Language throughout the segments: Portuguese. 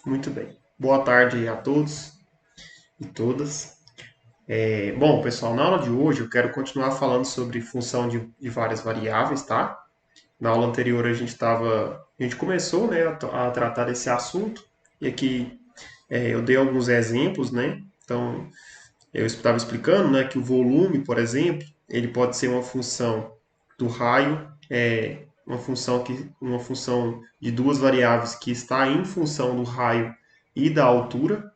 Muito bem. Boa tarde a todos e todas. Bom, pessoal, na aula de hoje eu quero continuar falando sobre função de várias variáveis, tá? Na aula anterior a gente começou, né, a tratar desse assunto e aqui eu dei alguns exemplos, né? Então, eu estava explicando, né, que o volume, por exemplo, ele pode ser uma função do raio, uma função de duas variáveis que está em função do raio e da altura,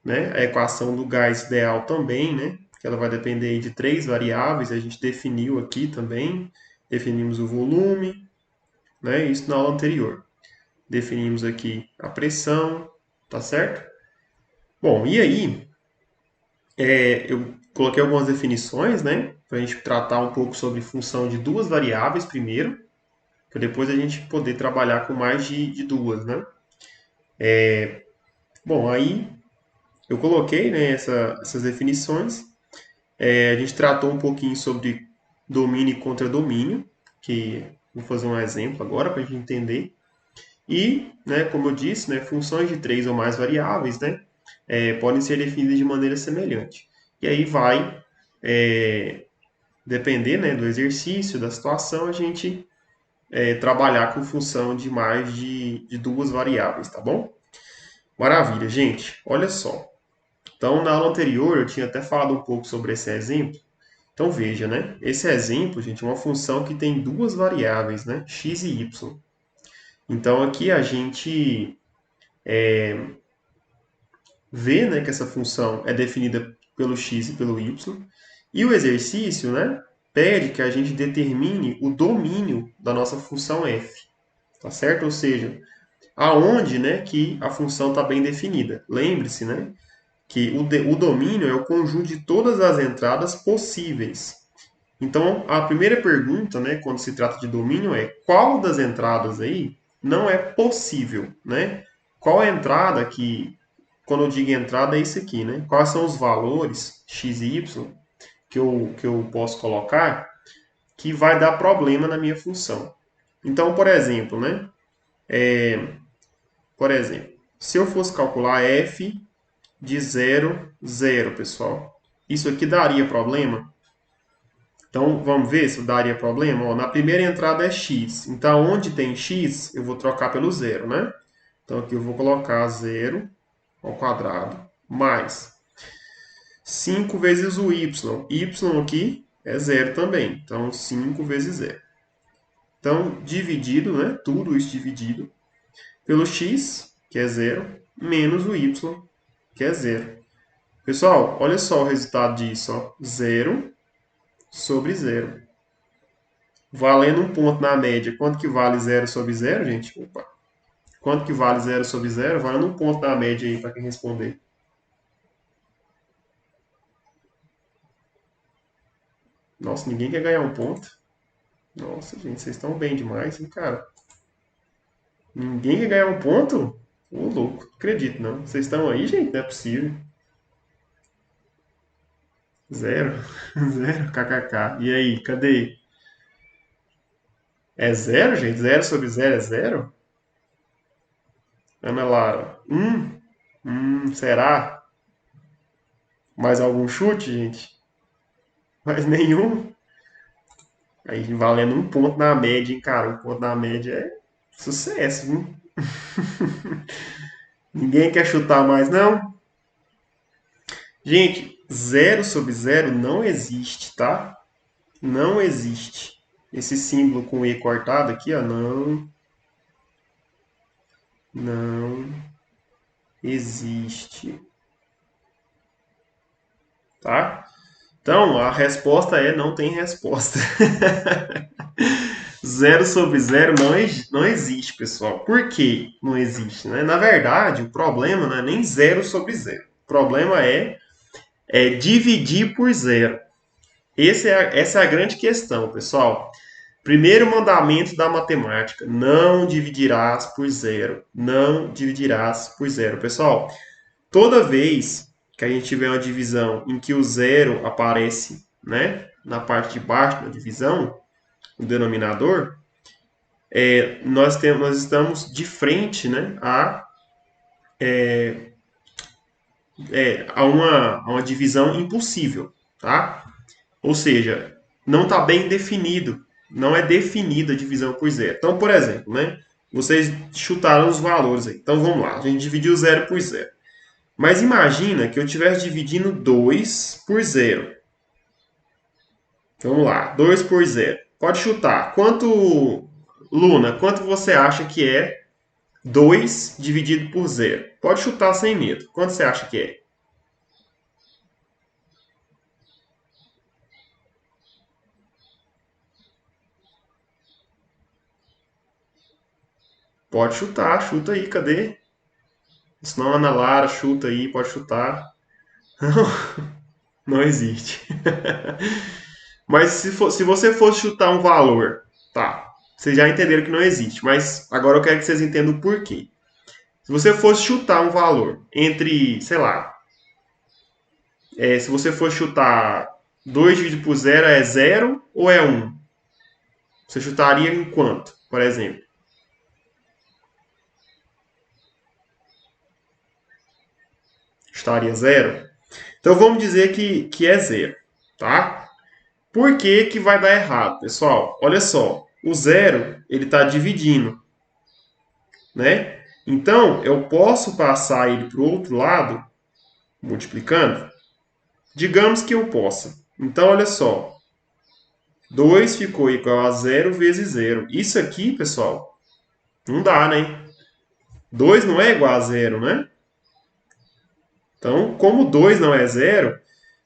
né? A equação do gás ideal também, né? Que ela vai depender de três variáveis, a gente definiu aqui também, definimos o volume, né? Isso na aula anterior. Definimos aqui a pressão, tá certo? Bom, e aí, eu coloquei algumas definições, né? Para a gente tratar um pouco sobre função de duas variáveis primeiro, para depois a gente poder trabalhar com mais de duas, né? Bom, aí eu coloquei, né, essas definições. A gente tratou um pouquinho sobre domínio e contradomínio, que vou fazer um exemplo agora para a gente entender. E, né, como eu disse, né, funções de três ou mais variáveis, né, podem ser definidas de maneira semelhante. E aí vai depender, né, do exercício, da situação, a gente trabalhar com função de mais de duas variáveis, tá bom? Maravilha, gente. Olha só. Então, na aula anterior, eu tinha até falado um pouco sobre esse exemplo. Então veja, né? Esse exemplo, gente, é uma função que tem duas variáveis, né? X e y. Então aqui a gente vê, né, que essa função é definida pelo x e pelo y. E o exercício, né, pede que a gente determine o domínio da nossa função f, tá certo? Ou seja, aonde, né, que a função está bem definida. Lembre-se, né, que o domínio é o conjunto de todas as entradas possíveis. Então, a primeira pergunta, né, quando se trata de domínio é qual das entradas aí não é possível, né? Qual é a entrada que, quando eu digo entrada, é isso aqui, né? Quais são os valores x e y que eu posso colocar que vai dar problema na minha função. Então, por exemplo, né? Por exemplo, se eu fosse calcular f de 0, 0, pessoal, isso aqui daria problema? Então, vamos ver se daria problema. Ó, na primeira entrada é x. Então, onde tem x, eu vou trocar pelo zero, né? Então, aqui eu vou colocar zero ao quadrado mais 5 vezes o y. Y aqui é zero também. Então, 5 vezes zero. Então, dividido, né? Tudo isso dividido pelo x, que é zero, menos o y, que é zero. Pessoal, olha só o resultado disso. Ó. Zero sobre zero. Valendo um ponto na média, quanto que vale zero sobre zero, gente? Opa. Quanto que vale zero sobre zero? Valendo um ponto na média aí para quem responder. Nossa, ninguém quer ganhar um ponto. Nossa, gente, vocês estão bem demais, hein, cara? Ninguém quer ganhar um ponto? Ô, louco, não acredito não. Vocês estão aí, gente? Não é possível. Zero. Zero, kkk. E aí, cadê? É zero, gente? Zero sobre zero é zero? Ana Lara. Será? Mais algum chute, gente? Mais nenhum? Aí valendo um ponto na média, hein, cara? Um ponto na média é sucesso, viu? Ninguém quer chutar mais, não? Gente, zero sobre zero não existe, tá? Não existe. Esse símbolo com E cortado aqui, ó, não existe, tá? Então, a resposta é não tem resposta. Zero sobre zero não existe, pessoal. Por que não existe? Né? Na verdade, o problema não é nem zero sobre zero. O problema é dividir por zero. Essa é a grande questão, pessoal. Primeiro mandamento da matemática: não dividirás por zero. Não dividirás por zero. Pessoal, toda vez que a gente tiver uma divisão em que o zero aparece, né, na parte de baixo da divisão, o denominador, nós estamos de frente, né, a uma divisão impossível, tá? Ou seja, não está bem definido, não é definida a divisão por zero. Então, por exemplo, né? Vocês chutaram os valores aí. Então vamos lá, a gente dividiu zero por zero. Mas imagina que eu estivesse dividindo 2 por zero. Vamos lá, 2 por zero. Pode chutar. Luna, quanto você acha que é 2 dividido por zero? Pode chutar sem medo. Quanto você acha que é? Pode chutar, chuta aí, cadê? Senão a Ana Lara chuta aí, pode chutar. Não existe. Mas se você fosse chutar um valor, tá? Vocês já entenderam que não existe, mas agora eu quero que vocês entendam o porquê. Se você fosse chutar um valor entre, sei lá, se você fosse chutar 2 dividido por zero é zero ou é um? Você chutaria em quanto, por exemplo? Chutaria zero? Então vamos dizer que é zero, tá? Por que que vai dar errado, pessoal? Olha só, o zero ele está dividindo, né? Então eu posso passar ele para o outro lado, multiplicando. Digamos que eu possa. Então olha só, 2 ficou igual a zero vezes zero. Isso aqui, pessoal, não dá, né? 2 não é igual a zero, né? Então, como 2 não é zero,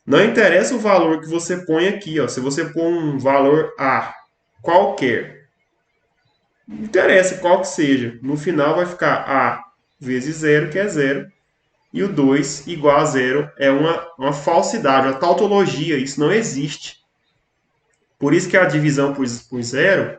não interessa o valor que você põe aqui. Ó. Se você pôr um valor A qualquer, não interessa qual que seja. No final vai ficar A vezes zero, que é zero. E o 2 igual a zero é uma falsidade, uma tautologia. Isso não existe. Por isso que a divisão por zero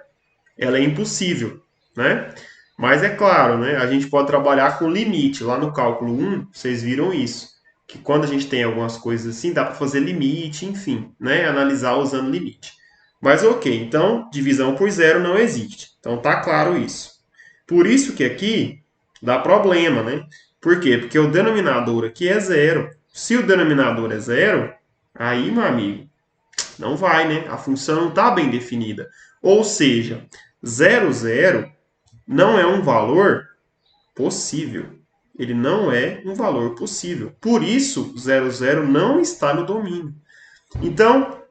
ela é impossível, né? Mas é claro, né? A gente pode trabalhar com limite. Lá no cálculo um, vocês viram isso. Que quando a gente tem algumas coisas assim, dá para fazer limite, enfim, né? Analisar usando limite. Mas ok, então divisão por zero não existe. Então tá claro isso. Por isso que aqui dá problema, né? Por quê? Porque o denominador aqui é zero. Se o denominador é zero, aí, meu amigo, não vai, né? A função não está bem definida. Ou seja, zero zero não é um valor possível. Ele não é um valor possível. Por isso, zero zero não está no domínio. Então,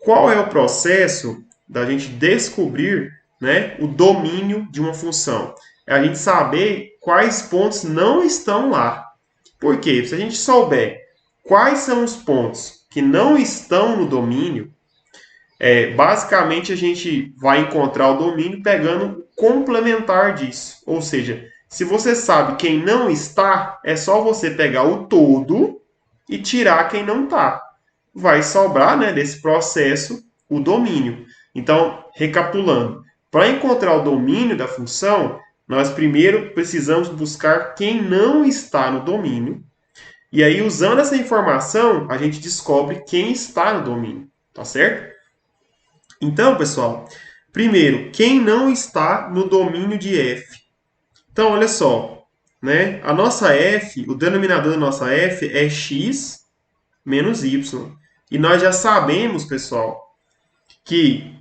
qual é o processo da gente descobrir, né, o domínio de uma função? É a gente saber quais pontos não estão lá. Por quê? Se a gente souber quais são os pontos que não estão no domínio, basicamente a gente vai encontrar o domínio pegando o complementar disso. Ou seja, se você sabe quem não está, é só você pegar o todo e tirar quem não está. Vai sobrar, né, desse processo o domínio. Então, recapitulando, para encontrar o domínio da função, nós primeiro precisamos buscar quem não está no domínio. E aí, usando essa informação, a gente descobre quem está no domínio. Tá certo? Então, pessoal, primeiro, quem não está no domínio de f? Então, olha só, né? A nossa f, o denominador da nossa f é x menos y. E nós já sabemos, pessoal, que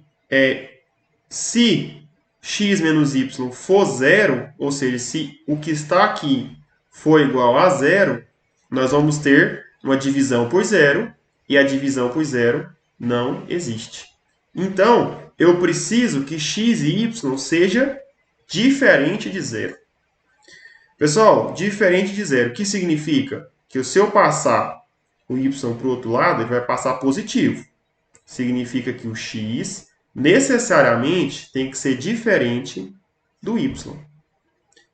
se x menos y for zero, ou seja, se o que está aqui for igual a zero, nós vamos ter uma divisão por zero, e a divisão por zero não existe. Então, eu preciso que x e y seja diferente de zero. Pessoal, diferente de zero, o que significa? Que se eu passar o y para o outro lado, ele vai passar positivo. Significa que o x necessariamente tem que ser diferente do y.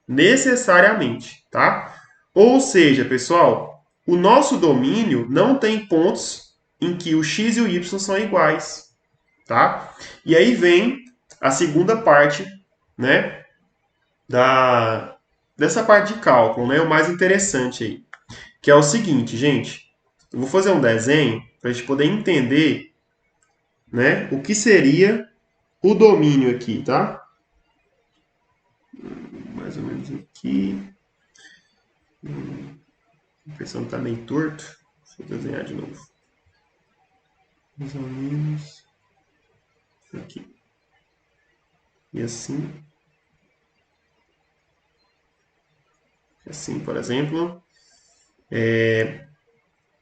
Necessariamente, tá? Ou seja, pessoal, o nosso domínio não tem pontos em que o x e o y são iguais, tá? E aí vem a segunda parte, né, dessa parte de cálculo, né, o mais interessante aí, que é o seguinte, gente, eu vou fazer um desenho para a gente poder entender, né, o que seria o domínio aqui, tá? Mais ou menos aqui. A impressão está meio torto. Deixa eu desenhar de novo. Mais ou menos aqui. E assim. Assim, por exemplo.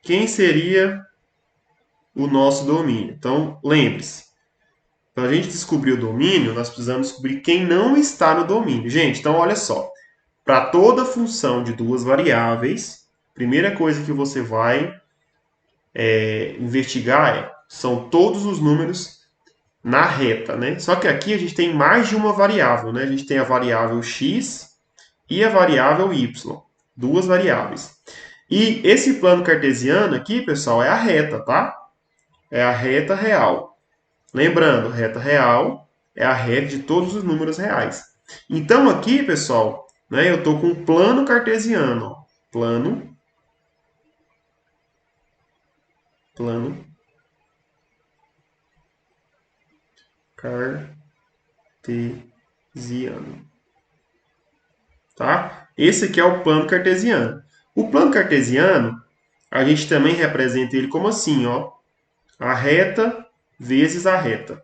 Quem seria o nosso domínio? Então, lembre-se. Para a gente descobrir o domínio, nós precisamos descobrir quem não está no domínio. Gente, então olha só. Para toda função de duas variáveis, a primeira coisa que você vai investigar são todos os números na reta, né? Só que aqui a gente tem mais de uma variável, né? A gente tem a variável x e a variável y, duas variáveis. E esse plano cartesiano aqui, pessoal, é a reta, tá? É a reta real. Lembrando, reta real é a reta de todos os números reais. Então aqui, pessoal, né, eu estou com um plano cartesiano. Ó. Plano cartesiano. Tá? Esse aqui é o plano cartesiano. O plano cartesiano, a gente também representa ele como assim, ó, a reta vezes a reta,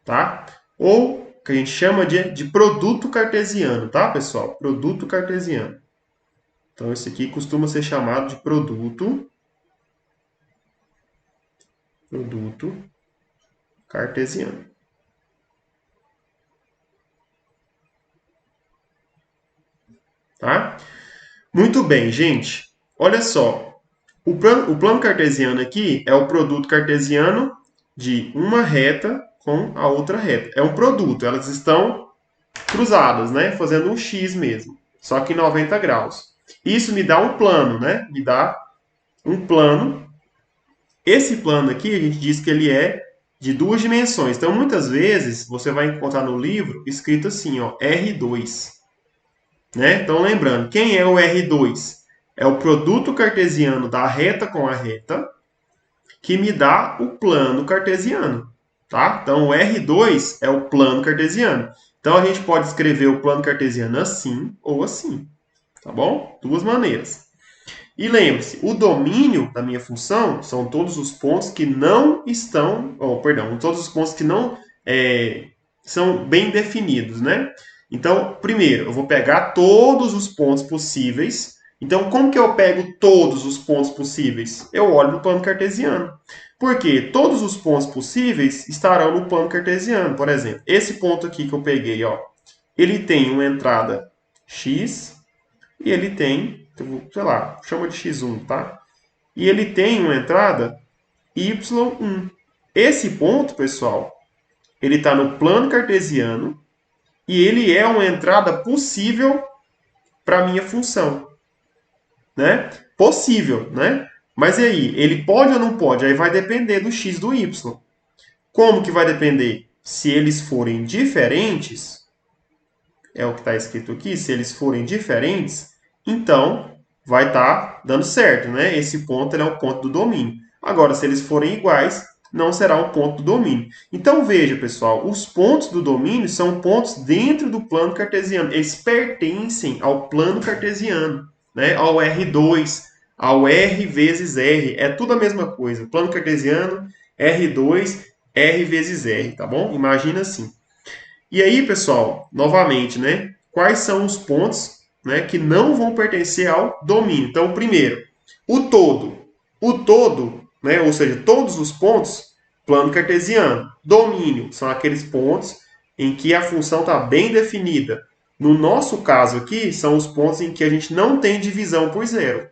tá? Ou que a gente chama de produto cartesiano, tá, pessoal? Produto cartesiano. Então, esse aqui costuma ser chamado de produto cartesiano. Tá? Muito bem, gente. Olha só. O plano cartesiano aqui é o produto cartesiano de uma reta com a outra reta. É um produto, elas estão cruzadas, né? Fazendo um X mesmo, só que em 90 graus. Isso me dá um plano, né? Me dá um plano. Esse plano aqui, a gente diz que ele é de duas dimensões. Então, muitas vezes, você vai encontrar no livro escrito assim, ó, R2. Né? Então, lembrando, quem é o R2? É o produto cartesiano da reta com a reta, que me dá o plano cartesiano. Tá? Então, o R2 é o plano cartesiano. Então, a gente pode escrever o plano cartesiano assim ou assim. Tá bom? Duas maneiras. E lembre-se, o domínio da minha função são todos os pontos que não estão, perdão, todos os pontos que não são bem definidos, né? Então, primeiro, eu vou pegar todos os pontos possíveis. Então, como que eu pego todos os pontos possíveis? Eu olho no plano cartesiano. Porque todos os pontos possíveis estarão no plano cartesiano. Por exemplo, esse ponto aqui que eu peguei, ó, ele tem uma entrada x e ele tem, sei lá, chama de x1, tá? E ele tem uma entrada y1. Esse ponto, pessoal, ele está no plano cartesiano e ele é uma entrada possível para a minha função, né? Possível, né? Mas e aí, ele pode ou não pode? Aí vai depender do x do y. Como que vai depender? Se eles forem diferentes, é o que está escrito aqui, se eles forem diferentes, então vai estar dando certo, né? Esse ponto é o ponto do domínio. Agora, se eles forem iguais, não será um ponto do domínio. Então, veja, pessoal, os pontos do domínio são pontos dentro do plano cartesiano. Eles pertencem ao plano cartesiano, né? Ao R2, ao R vezes R. É tudo a mesma coisa. Plano cartesiano, R2, R vezes R, tá bom? Imagina assim. E aí, pessoal, novamente, né? Quais são os pontos, né, que não vão pertencer ao domínio? Então, primeiro, o todo. O todo, né, ou seja, todos os pontos, plano cartesiano. Domínio são aqueles pontos em que a função está bem definida. No nosso caso aqui, são os pontos em que a gente não tem divisão por zero.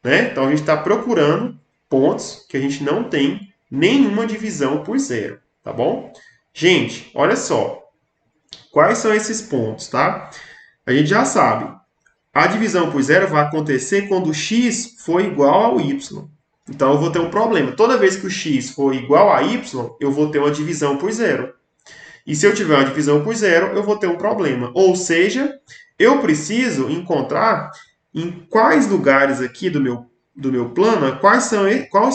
Né? Então, a gente está procurando pontos que a gente não tem nenhuma divisão por zero. Tá bom? Gente, olha só. Quais são esses pontos, tá? A gente já sabe. A divisão por zero vai acontecer quando x for igual ao y. Então, eu vou ter um problema. Toda vez que o x for igual a y, eu vou ter uma divisão por zero. E se eu tiver uma divisão por zero, eu vou ter um problema. Ou seja, eu preciso encontrar em quais lugares aqui do meu plano, quais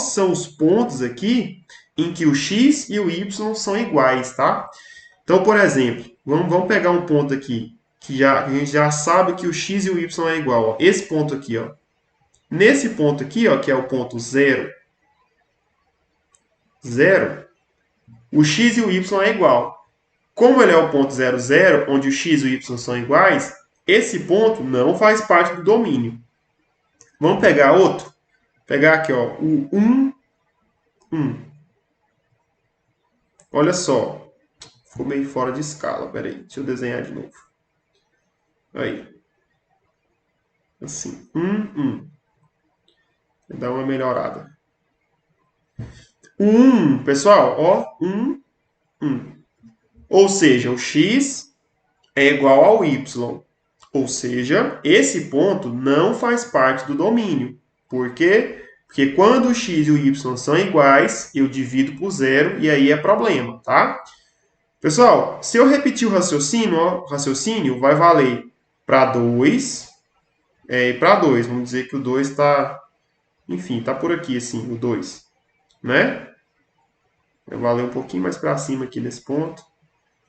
são os pontos aqui em que o x e o y são iguais, tá? Então, por exemplo, vamos pegar um ponto aqui que a gente já sabe que o x e o y é igual. Ó. Esse ponto aqui, ó. Nesse ponto aqui, ó, que é o ponto 0, 0, o x e o y é igual. Como ele é o ponto 0, 0, onde o x e o y são iguais, esse ponto não faz parte do domínio. Vamos pegar outro? Pegar aqui, ó, o 1, 1. Olha só. Ficou meio fora de escala. Pera aí, deixa eu desenhar de novo. Aí. Assim, 1, 1. Vou dar uma melhorada. O 1, pessoal, ó, 1, 1. Ou seja, o x é igual ao y. Ou seja, esse ponto não faz parte do domínio. Por quê? Porque quando o x e o y são iguais, eu divido por zero e aí é problema, tá? Pessoal, se eu repetir o raciocínio vai valer para 2 e para 2. Vamos dizer que o 2 está, enfim, está por aqui, assim, o 2, né? Vai valer um pouquinho mais para cima aqui nesse ponto.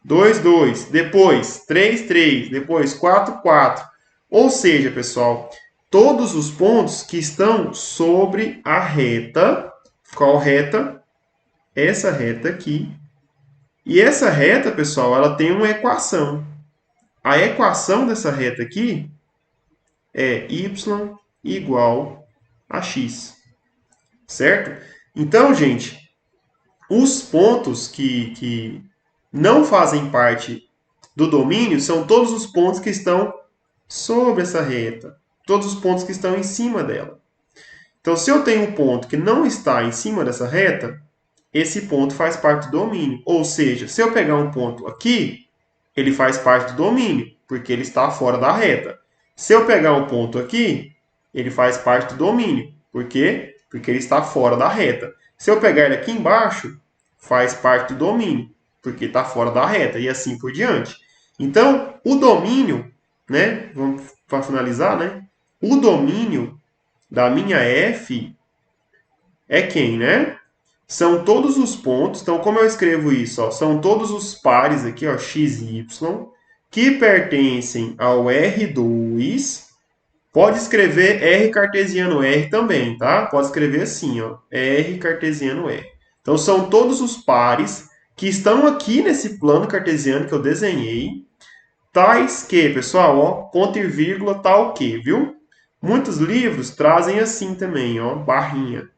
2, 2. Depois, 3, 3. Depois, 4, 4. Ou seja, pessoal, todos os pontos que estão sobre a reta. Qual reta? Essa reta aqui. E essa reta, pessoal, ela tem uma equação. A equação dessa reta aqui é y igual a x. Certo? Então, gente, os pontos que não fazem parte do domínio são todos os pontos que estão sobre essa reta. Todos os pontos que estão em cima dela. Então, se eu tenho um ponto que não está em cima dessa reta, esse ponto faz parte do domínio. Ou seja, se eu pegar um ponto aqui, ele faz parte do domínio, porque ele está fora da reta. Se eu pegar um ponto aqui, ele faz parte do domínio. Por quê? Porque ele está fora da reta. Se eu pegar ele aqui embaixo, faz parte do domínio, porque está fora da reta, e assim por diante. Então, o domínio, né? Vamos para finalizar, né? O domínio da minha f é quem, né? São todos os pontos. Então, como eu escrevo isso? Ó, são todos os pares aqui, ó, x e y, que pertencem ao R2. Pode escrever R cartesiano R também, tá? Pode escrever assim, ó, R cartesiano R. Então, são todos os pares que estão aqui nesse plano cartesiano que eu desenhei, tais que, pessoal, ó, ponto e vírgula, tal que, viu? Muitos livros trazem assim também, ó, barrinha,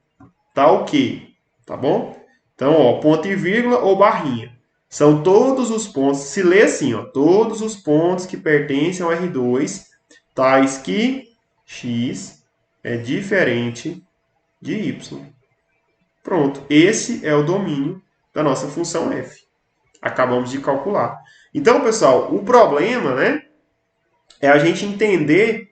tal que, tá bom? Então, ó, ponto e vírgula ou barrinha. São todos os pontos, se lê assim, ó, todos os pontos que pertencem ao R2, tais que x é diferente de y. Pronto, esse é o domínio da nossa função f. Acabamos de calcular. Então, pessoal, o problema, né, é a gente entender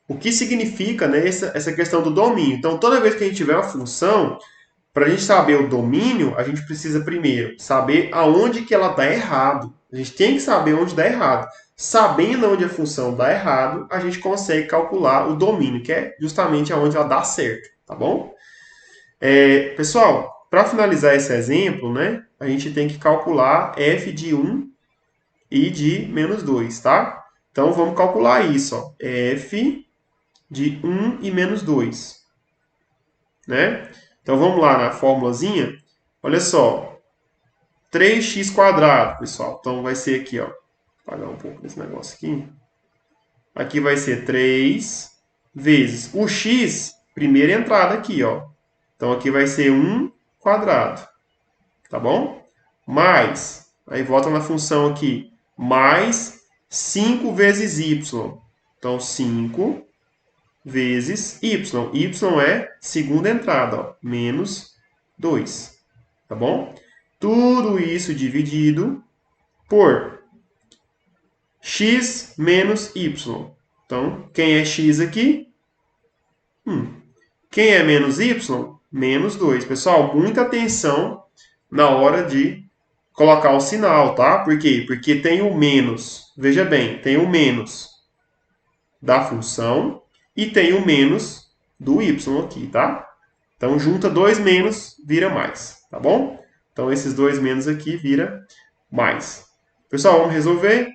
o que significa, né, essa questão do domínio. Então, toda vez que a gente tiver uma função, para a gente saber o domínio, a gente precisa primeiro saber aonde que ela dá errado. A gente tem que saber onde dá errado. Sabendo onde a função dá errado, a gente consegue calcular o domínio, que é justamente aonde ela dá certo, tá bom? Pessoal, para finalizar esse exemplo, né, a gente tem que calcular f de 1 e de menos 2, tá? Então, vamos calcular isso, ó. F de 1 e menos 2, né? Então, vamos lá na formulazinha. Olha só, 3x², pessoal. Então, vai ser aqui, ó. Vou apagar um pouco desse negócio aqui. Aqui vai ser 3 vezes o x, primeira entrada aqui, ó. Então, aqui vai ser 1², tá bom? Mais, aí volta na função aqui, mais 5 vezes y. Então, 5 vezes y. Y é segunda entrada, ó, menos 2. Tá bom? Tudo isso dividido por x menos y. Então, quem é x aqui? 1. Quem é menos y? Menos 2. Pessoal, muita atenção na hora de colocar o sinal, tá? Por quê? Porque tem o menos. Veja bem, tem o menos da função e tem o menos do y aqui, tá? Então, junta dois menos, vira mais, tá bom? Então, esses dois menos aqui vira mais. Pessoal, vamos resolver?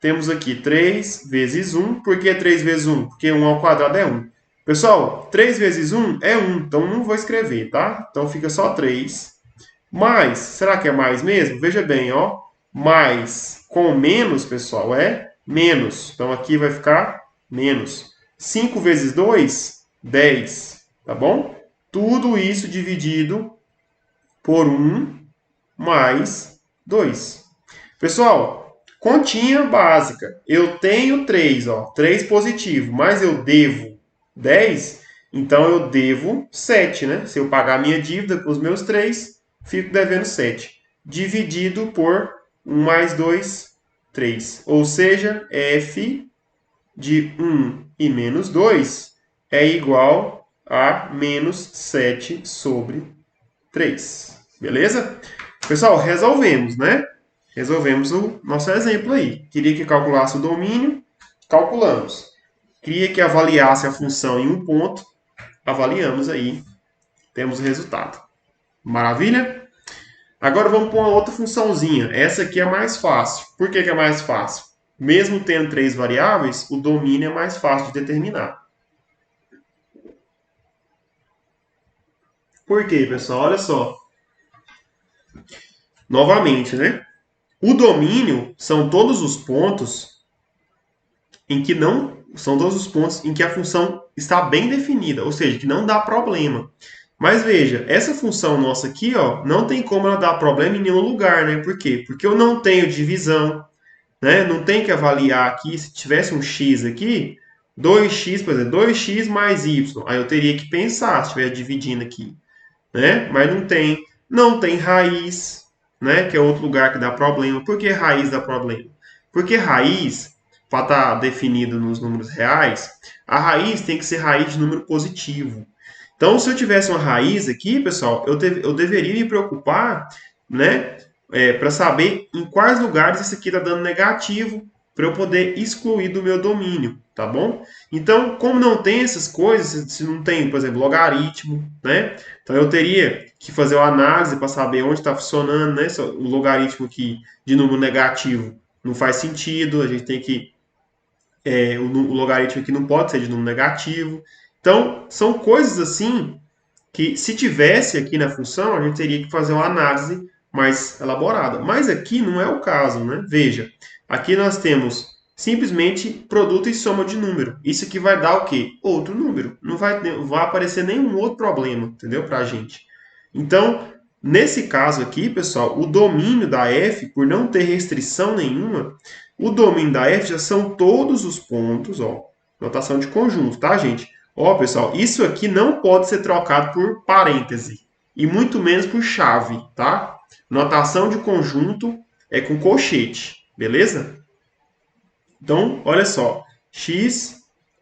temos aqui 3 vezes 1. Por que 3 vezes 1? Porque 1 ao quadrado é 1. Pessoal, 3 vezes 1 é 1, então não vou escrever, tá? Então fica só 3. Mais, será que é mais mesmo? Veja bem, ó. Mais com menos, pessoal, é menos. Então aqui vai ficar menos. 5 vezes 2, 10, tá bom? Tudo isso dividido por 1 mais 2. Pessoal, continha básica. Eu tenho 3, ó, 3 positivo, mas eu devo 10, então eu devo 7, né? Se eu pagar a minha dívida com os meus 3, fico devendo 7. Dividido por 1 mais 2, 3. Ou seja, f de 1 e menos 2 é igual a menos 7 sobre 3. Beleza? Pessoal, resolvemos, né? Resolvemos o nosso exemplo aí. Queria que calculasse o domínio, calculamos. Queria que avaliasse a função em um ponto, avaliamos aí, temos o resultado. Maravilha? Agora vamos para uma outra funçãozinha. Essa aqui é mais fácil. Por que é mais fácil? Mesmo tendo 3 variáveis, o domínio é mais fácil de determinar. Por quê, pessoal? Olha só. Novamente, né? O domínio são todos os pontos em que não são todos os pontos em que a função está bem definida, ou seja, que não dá problema. Mas veja, essa função nossa aqui, ó, não tem como ela dar problema em nenhum lugar, né? Por quê? Porque eu não tenho divisão, né? Não tem que avaliar aqui, se tivesse um x aqui, 2x, por exemplo, 2x mais y. Aí eu teria que pensar se estiver dividindo aqui, né? Mas não tem. Não tem raiz, né? Que é outro lugar que dá problema. Por que raiz dá problema? Porque raiz, para estar definido nos números reais, a raiz tem que ser raiz de número positivo. Então, se eu tivesse uma raiz aqui, pessoal, eu deveria me preocupar, né? Para saber em quais lugares isso aqui está dando negativo, para eu poder excluir do meu domínio, tá bom? Então, como não tem essas coisas, se não tem, por exemplo, logaritmo, né? Então, eu teria que fazer uma análise para saber onde está funcionando, né? O logaritmo aqui de número negativo não faz sentido, a gente tem que... o logaritmo aqui não pode ser de número negativo. Então, são coisas assim que, se tivesse aqui na função, a gente teria que fazer uma análise mais elaborada. Mas aqui não é o caso, né? Veja, aqui nós temos simplesmente produto e soma de número. Isso aqui vai dar o quê? Outro número. Não vai aparecer nenhum outro problema, entendeu? Para a gente. Então, nesse caso aqui, pessoal, o domínio da f, por não ter restrição nenhuma, o domínio da f já são todos os pontos, ó, notação de conjunto, tá, gente? Ó, pessoal, isso aqui não pode ser trocado por parêntese e muito menos por chave, tá? Notação de conjunto é com colchete, beleza? Então, olha só, x,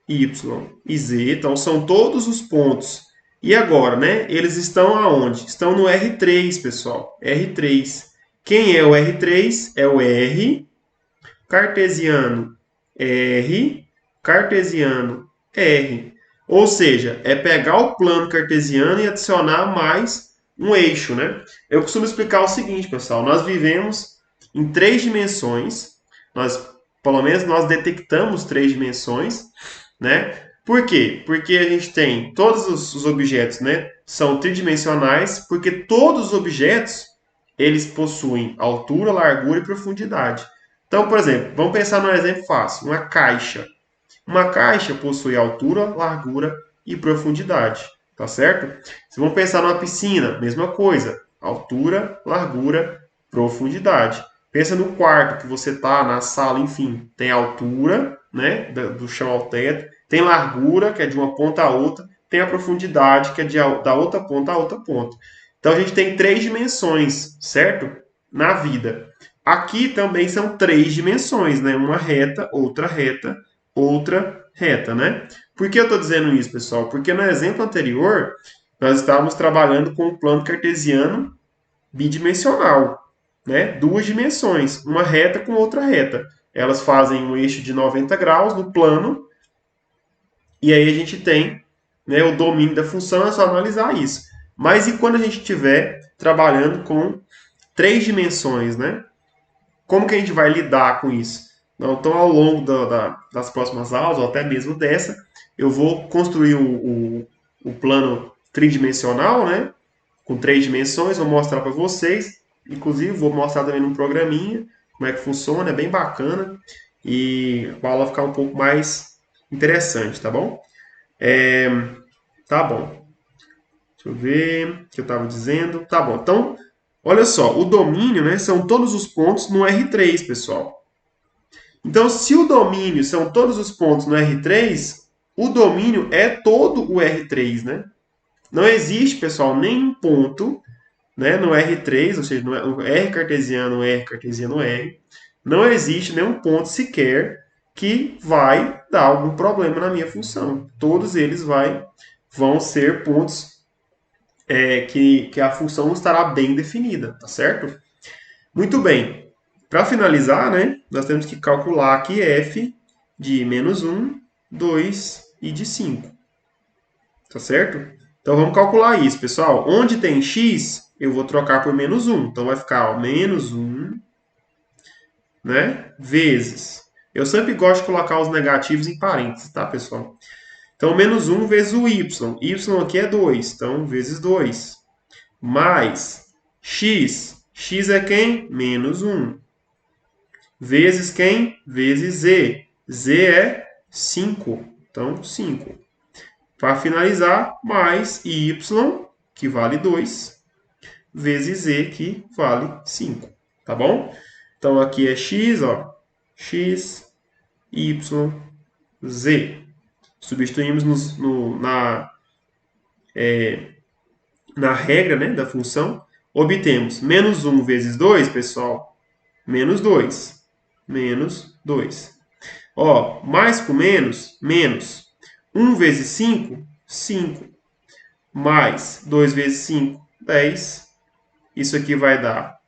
y e z, então são todos os pontos. E agora, né? Eles estão aonde? Estão no R3, pessoal. R3. Quem é o R3? É o R, cartesiano R, cartesiano R. Ou seja, é pegar o plano cartesiano e adicionar mais um eixo, né? Eu costumo explicar o seguinte, pessoal. Nós vivemos em 3 dimensões. Pelo menos nós detectamos 3 dimensões, né? Por quê? Porque a gente tem todos os objetos, né? São tridimensionais, porque todos os objetos eles possuem altura, largura e profundidade. Então, por exemplo, vamos pensar num exemplo fácil, uma caixa. Uma caixa possui altura, largura e profundidade, tá certo? Se vamos pensar numa piscina, mesma coisa, altura, largura, profundidade. Pensa no quarto que você está, na sala, enfim, tem altura, né, do chão ao teto, tem largura, que é de uma ponta a outra, tem a profundidade, que é da outra ponta a outra ponta. Então a gente tem 3 dimensões, certo? Na vida. Aqui também são 3 dimensões, né? Uma reta, outra reta, né? Por que eu estou dizendo isso, pessoal? Porque no exemplo anterior, nós estávamos trabalhando com o plano cartesiano bidimensional, né? 2 dimensões, uma reta com outra reta. Elas fazem um eixo de 90 graus no plano, e aí a gente tem, né, o domínio da função, é só analisar isso. Mas e quando a gente estiver trabalhando com 3 dimensões, né? Como que a gente vai lidar com isso? Então, ao longo das próximas aulas, ou até mesmo dessa, eu vou construir o plano tridimensional, né? Com 3 dimensões, vou mostrar para vocês. Inclusive, vou mostrar também num programinha como é que funciona, é bem bacana. E a aula ficar um pouco mais interessante, tá bom? Tá bom. Deixa eu ver o que eu estava dizendo. Tá bom. Então, olha só, o domínio, né, são todos os pontos no R3, pessoal. Então, se o domínio são todos os pontos no R3, o domínio é todo o R3, né? Não existe, pessoal, nenhum ponto, né, no R3, ou seja, no R cartesiano, R cartesiano, R, não existe nenhum ponto sequer que vai dar algum problema na minha função. Todos eles vão ser pontos que a função estará bem definida, tá certo? Muito bem. Para finalizar, né, nós temos que calcular aqui f de -1, 2 e de 5. Tá certo? Então vamos calcular isso, pessoal. Onde tem x, eu vou trocar por -1. Então vai ficar ó, -1, né, vezes. Eu sempre gosto de colocar os negativos em parênteses, tá, pessoal? Então, -1 vezes o y. Y aqui é 2, então vezes 2. Mais x. X é quem? -1. Vezes quem? Vezes z. Z é 5. Então, 5. Para finalizar, mais y, que vale 2, vezes z, que vale 5. Tá bom? Então, aqui é x, ó. X, y, z. Substituímos na regra, né, da função. Obtemos -1 vezes 2, pessoal, menos 2. Menos 2. Ó, mais com menos, menos. 1 vezes 5, 5. Mais 2 vezes 5, 10. Isso aqui vai dar.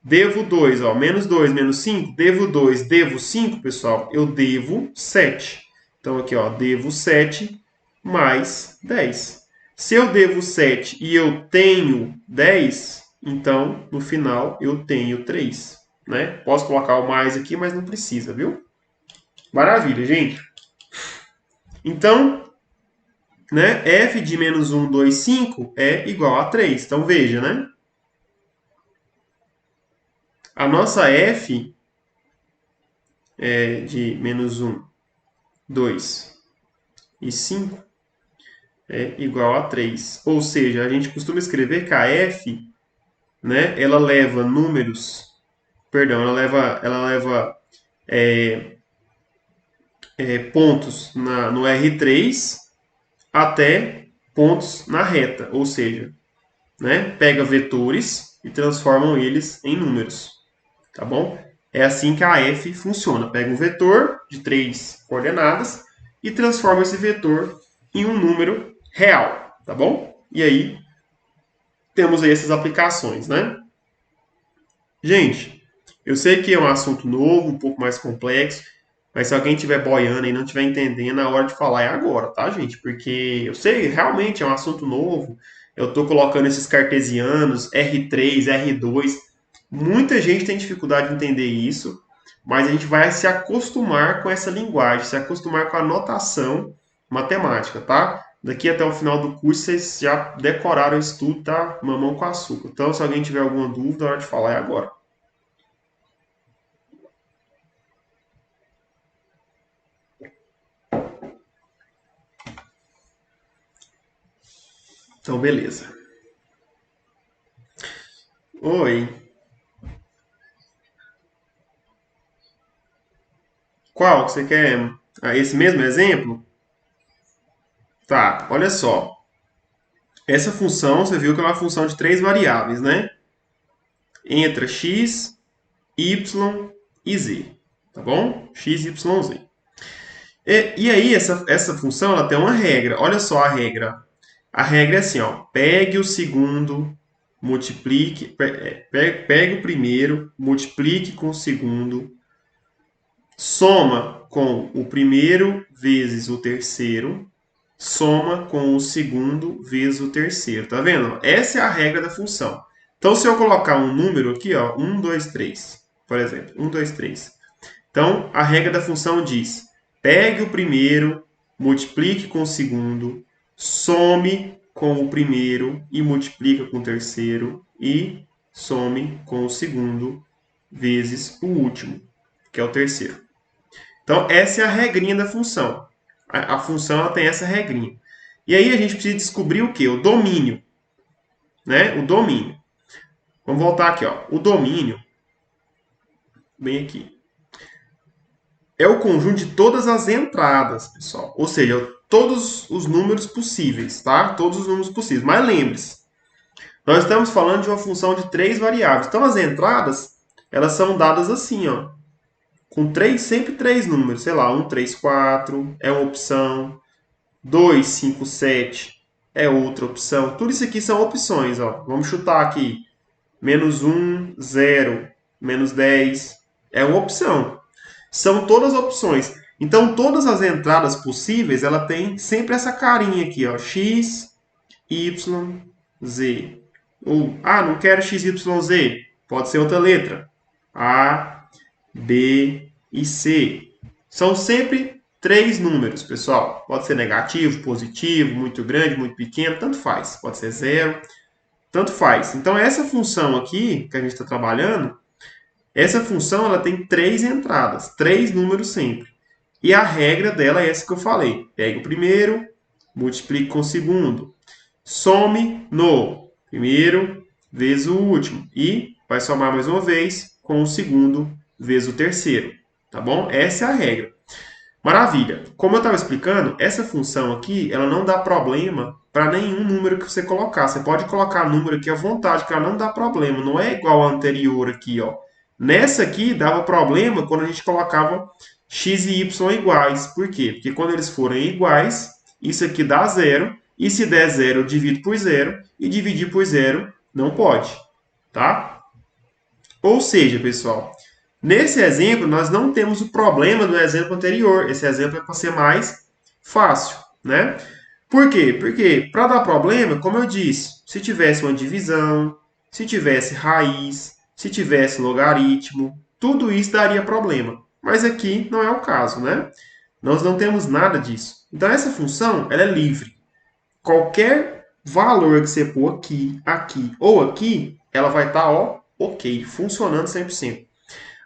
Devo 2, ó, menos 2, menos 5. Devo 2, devo 5, pessoal. Eu devo 7. Então, aqui, ó, devo 7 mais 10. Se eu devo 7 e eu tenho 10, então, no final, eu tenho 3. Né? Posso colocar o mais aqui, mas não precisa, viu? Maravilha, gente. Então, né, f de -1, 2, 5 é igual a 3. Então, veja, né? A nossa f é de -1, 2 e 5 é igual a 3. Ou seja, a gente costuma escrever que a f, né, ela leva números, perdão, ela leva pontos no R3 até pontos na reta, ou seja, né, pega vetores e transformam eles em números, tá bom? É assim que a f funciona. Pega um vetor de 3 coordenadas e transforma esse vetor em um número real, tá bom? E aí temos aí essas aplicações, né? Gente, eu sei que é um assunto novo, um pouco mais complexo, mas se alguém estiver boiando e não estiver entendendo, a hora de falar é agora, tá, gente? Porque eu sei, realmente é um assunto novo. Eu estou colocando esses cartesianos, R3, R2. Muita gente tem dificuldade de entender isso, mas a gente vai se acostumar com essa linguagem, se acostumar com a notação matemática, tá? Daqui até o final do curso, vocês já decoraram isso tudo, tá? Mamão com açúcar. Então, se alguém tiver alguma dúvida, a hora de falar é agora. Então, beleza. Oi. Qual que você quer? Ah, esse mesmo exemplo? Tá, olha só. Essa função, você viu que é uma função de 3 variáveis, né? Entra x, y e z. Tá bom? X, y, z. E aí, essa função ela tem uma regra. Olha só a regra. A regra é assim, ó. Pegue o segundo, multiplique. Pegue o primeiro, multiplique com o segundo. Soma com o primeiro vezes o terceiro. Soma com o segundo vezes o terceiro. Tá vendo? Essa é a regra da função. Então, se eu colocar um número aqui, ó, 1, 2, 3, por exemplo, 1, 2, 3. Então, a regra da função diz: pegue o primeiro, multiplique com o segundo, some com o primeiro e multiplica com o terceiro e some com o segundo vezes o último, que é o terceiro. Então, essa é a regrinha da função. A função ela tem essa regrinha. E aí a gente precisa descobrir o quê? O domínio. Né? O domínio. Vamos voltar aqui. Ó. O domínio, bem aqui, é o conjunto de todas as entradas, pessoal. Ou seja, todos os números possíveis, tá? Todos os números possíveis. Mas lembre-se, nós estamos falando de uma função de 3 variáveis. Então, as entradas, elas são dadas assim, ó. Com sempre 3 números. Sei lá, 1, 3, 4 é uma opção. 2, 5, 7 é outra opção. Tudo isso aqui são opções, ó. Vamos chutar aqui. Menos 1, 0, menos 10 é uma opção. São todas opções. Então, todas as entradas possíveis, ela tem sempre essa carinha aqui, ó. X, Y, Z. Ou, não quero X, Y, Z. Pode ser outra letra. A, B e C. São sempre 3 números, pessoal. Pode ser negativo, positivo, muito grande, muito pequeno, tanto faz. Pode ser 0, tanto faz. Então, essa função aqui, que a gente está trabalhando, essa função ela tem 3 entradas, 3 números sempre. E a regra dela é essa que eu falei. Pega o primeiro, multiplique com o segundo. Some no primeiro vezes o último. E vai somar mais uma vez com o segundo vezes o terceiro. Tá bom? Essa é a regra. Maravilha. Como eu estava explicando, essa função aqui, ela não dá problema para nenhum número que você colocar. Você pode colocar número aqui à vontade, que ela não dá problema. Não é igual a anterior aqui, ó. Nessa aqui, dava problema quando a gente colocava x e y iguais. Por quê? Porque quando eles forem iguais, isso aqui dá zero. E se der zero, eu divido por zero. E dividir por zero não pode. Tá? Ou seja, pessoal, nesse exemplo, nós não temos o problema do exemplo anterior. Esse exemplo é para ser mais fácil, né? Por quê? Porque para dar problema, como eu disse, se tivesse uma divisão, se tivesse raiz, se tivesse logaritmo, tudo isso daria problema. Mas aqui não é o caso, né? Nós não temos nada disso. Então essa função, ela é livre. Qualquer valor que você pôr aqui, aqui ou aqui, ela vai estar, ó, ok, funcionando 100%.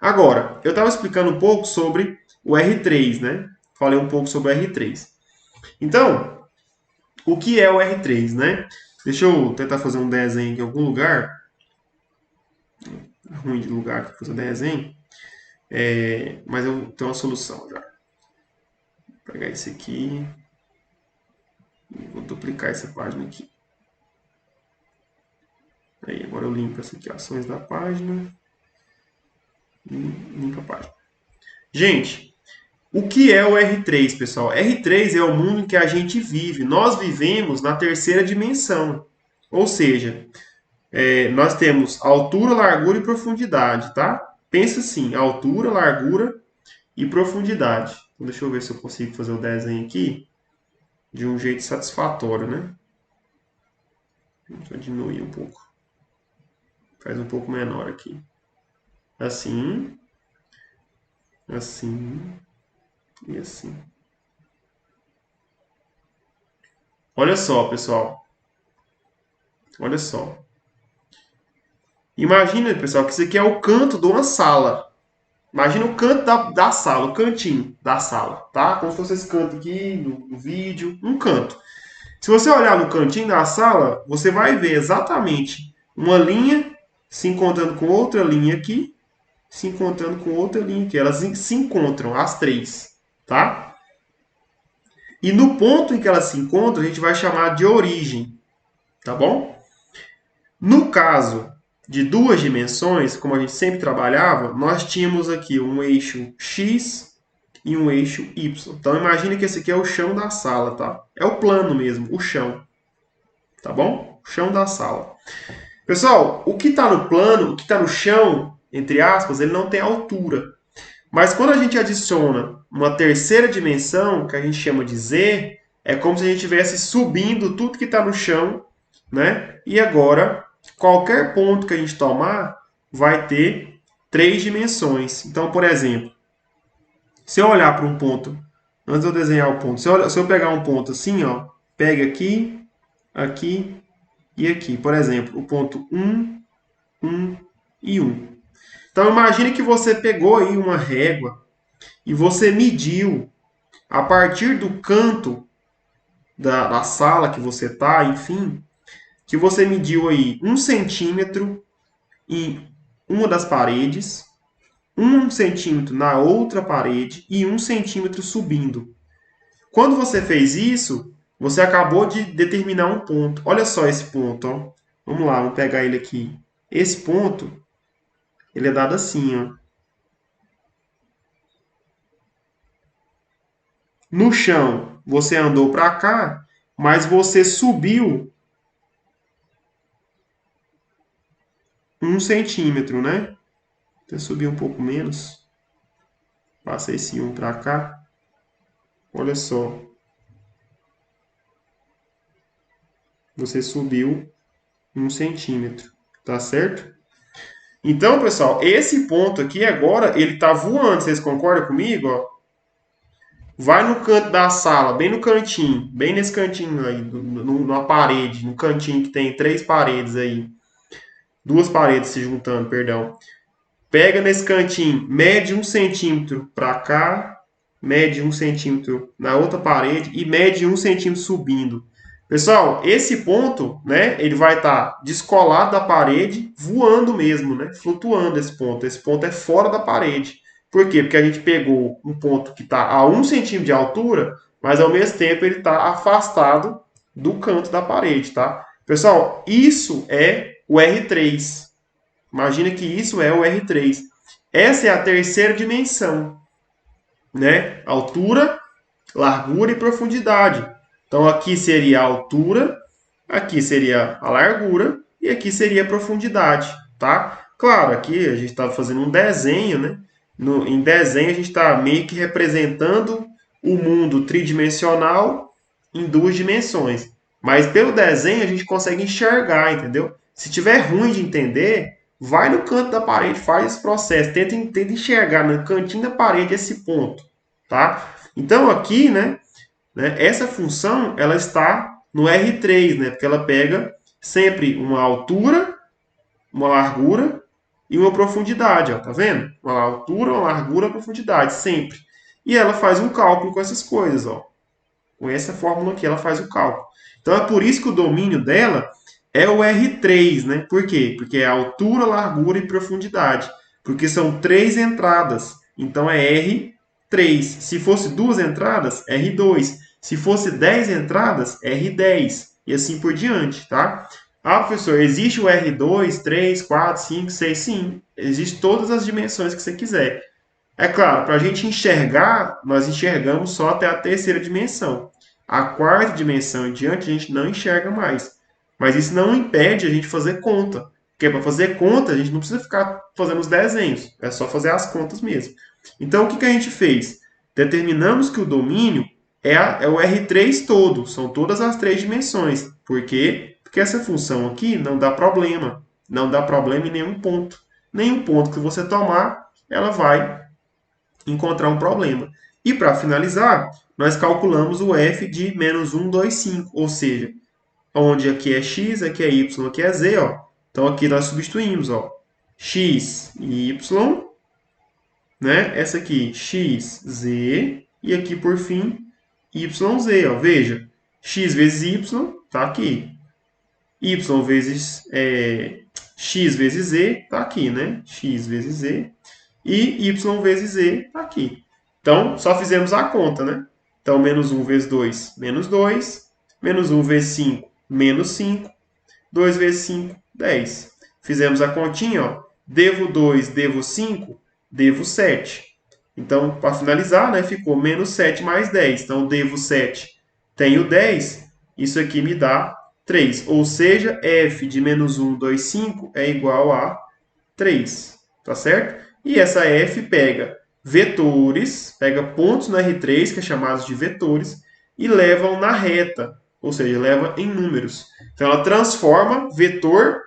Agora, eu estava explicando um pouco sobre o R3, né? Falei um pouco sobre o R3. Então, o que é o R3, né? Deixa eu tentar fazer um desenho aqui em algum lugar. Ruim de lugar para fazer desenho. Mas eu tenho uma solução já. Vou pegar esse aqui. E vou duplicar essa página aqui. Aí, agora eu limpo essa aqui, ações da página. E limpo a página. Gente, o que é o R3, pessoal? R3 é o mundo em que a gente vive. Nós vivemos na terceira dimensão. Ou seja, nós temos altura, largura e profundidade, tá? Pensa assim, altura, largura e profundidade. Então, deixa eu ver se eu consigo fazer o desenho aqui de um jeito satisfatório, né? Deixa eu diminuir um pouco. Faz um pouco menor aqui. Assim, assim e assim. Olha só, pessoal. Olha só. Imagina, pessoal, que isso aqui é o canto de uma sala. Imagina o canto da sala, o cantinho da sala, tá? Como se fosse esse canto aqui no vídeo, um canto. Se você olhar no cantinho da sala, você vai ver exatamente uma linha se encontrando com outra linha aqui, se encontrando com outra linha aqui. Elas se encontram, as três, tá? E no ponto em que elas se encontram, a gente vai chamar de origem, tá bom? No caso de duas dimensões, como a gente sempre trabalhava, nós tínhamos aqui um eixo X e um eixo Y. Então imagine que esse aqui é o chão da sala, tá? É o plano mesmo, o chão. Tá bom? O chão da sala. Pessoal, o que está no plano, o que está no chão, entre aspas, ele não tem altura. Mas quando a gente adiciona uma terceira dimensão, que a gente chama de Z, é como se a gente estivesse subindo tudo que está no chão, né? E agora, qualquer ponto que a gente tomar vai ter 3 dimensões. Então, por exemplo, Se eu olhar para um ponto, antes de eu desenhar o ponto, se eu pegar um ponto assim, ó, pega aqui, aqui e aqui. Por exemplo, o ponto 1 e 1. Então imagine que você pegou aí uma régua e você mediu a partir do canto da sala que você está, enfim, que você mediu aí 1 centímetro em uma das paredes, 1 centímetro na outra parede e 1 centímetro subindo. Quando você fez isso, você acabou de determinar um ponto. Olha só esse ponto, ó. Vamos lá, vamos pegar ele aqui. Esse ponto, ele é dado assim, ó. No chão, você andou para cá, mas você subiu 1 centímetro, né? Então, subir um pouco menos. Passa esse 1 para cá. Olha só. Você subiu 1 centímetro. Tá certo? Então, pessoal, esse ponto aqui agora, ele tá voando. Vocês concordam comigo? Ó? Vai no canto da sala, bem no cantinho. Bem nesse cantinho aí, na parede. No cantinho que tem 3 paredes aí. 2 paredes se juntando, perdão. Pega nesse cantinho, mede 1 centímetro para cá, mede 1 centímetro na outra parede e mede 1 centímetro subindo. Pessoal, esse ponto, né, ele vai estar descolado da parede, voando mesmo, né, flutuando esse ponto. Esse ponto é fora da parede. Por quê? Porque a gente pegou um ponto que está a 1 centímetro de altura, mas ao mesmo tempo ele está afastado do canto da parede, tá? Pessoal, isso é o R3. Imagina que isso é o R3. Essa é a terceira dimensão, né? Altura, largura e profundidade. Então aqui seria a altura, aqui seria a largura e aqui seria a profundidade, tá? Claro, aqui a gente está fazendo um desenho, né? Em desenho a gente está meio que representando o mundo tridimensional em 2 dimensões. Mas pelo desenho a gente consegue enxergar, entendeu? Se tiver ruim de entender, vai no canto da parede, faz esse processo, tenta enxergar no cantinho da parede esse ponto, tá? Então aqui, né, essa função ela está no R3, né? Porque ela pega sempre uma altura, uma largura e uma profundidade, ó, tá vendo? Uma altura, uma largura, uma profundidade, sempre. E ela faz um cálculo com essas coisas, ó. Com essa fórmula aqui, ela faz o cálculo. Então é por isso que o domínio dela é o R3, né? Por quê? Porque é altura, largura e profundidade. Porque são 3 entradas. Então é R3. Se fosse 2 entradas, R2. Se fosse 10 entradas, R10. E assim por diante, tá? Ah, professor, existe o R2, 3, 4, 5, 6, sim. Existe todas as dimensões que você quiser. É claro, para a gente enxergar, nós enxergamos só até a terceira dimensão. A quarta dimensão em diante, a gente não enxerga mais. Mas isso não impede a gente fazer conta. Porque para fazer conta, a gente não precisa ficar fazendo os desenhos. É só fazer as contas mesmo. Então, o que a gente fez? Determinamos que o domínio é o R3 todo. São todas as 3 dimensões. Por quê? Porque essa função aqui não dá problema. Não dá problema em nenhum ponto. Nenhum ponto que você tomar, ela vai encontrar um problema. E para finalizar, nós calculamos o f de menos 1, 2, 5, ou seja, onde aqui é x, aqui é y, aqui é z, ó. Então aqui nós substituímos, ó, x e y, né? Essa aqui, x, z, e aqui por fim, y, z, ó. Veja, x vezes y está aqui. Y vezes x vezes z está aqui, né? X vezes z e y vezes z está aqui. Então, só fizemos a conta, né? Então, menos 1 vezes 2, menos 2. Menos 1 vezes 5, menos 5. 2 vezes 5, 10. Fizemos a continha, ó. Devo 2, devo 5, devo 7. Então, para finalizar, né, ficou menos 7 mais 10. Então, devo 7, tenho 10. Isso aqui me dá 3. Ou seja, f de menos 1, 2, 5 é igual a 3. Tá certo? E essa f pega vetores, pega pontos no R3, que é chamados de vetores, e levam na reta, ou seja, leva em números. Então ela transforma vetor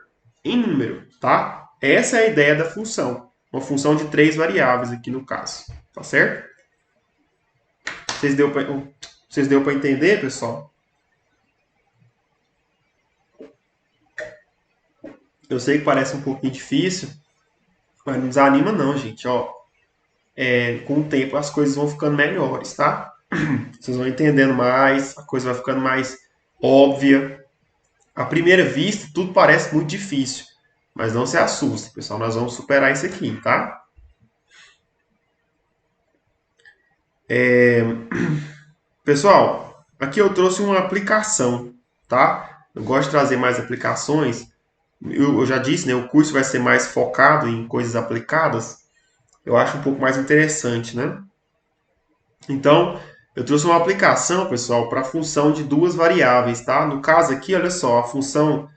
em número, tá? Essa é a ideia da função. Uma função de 3 variáveis aqui no caso, tá certo? Vocês deu para entender, pessoal? Eu sei que parece um pouquinho difícil, mas não desanima não, gente. Ó, com o tempo as coisas vão ficando melhores, tá? Vocês vão entendendo mais, a coisa vai ficando mais óbvia. À primeira vista, tudo parece muito difícil, mas não se assuste, pessoal. Nós vamos superar isso aqui, tá? Pessoal, aqui eu trouxe uma aplicação, tá? Eu gosto de trazer mais aplicações. Eu já disse, né? O curso vai ser mais focado em coisas aplicadas. Eu acho um pouco mais interessante, né? Então, eu trouxe uma aplicação, pessoal, para a função de duas variáveis, tá? No caso aqui, olha só, a função,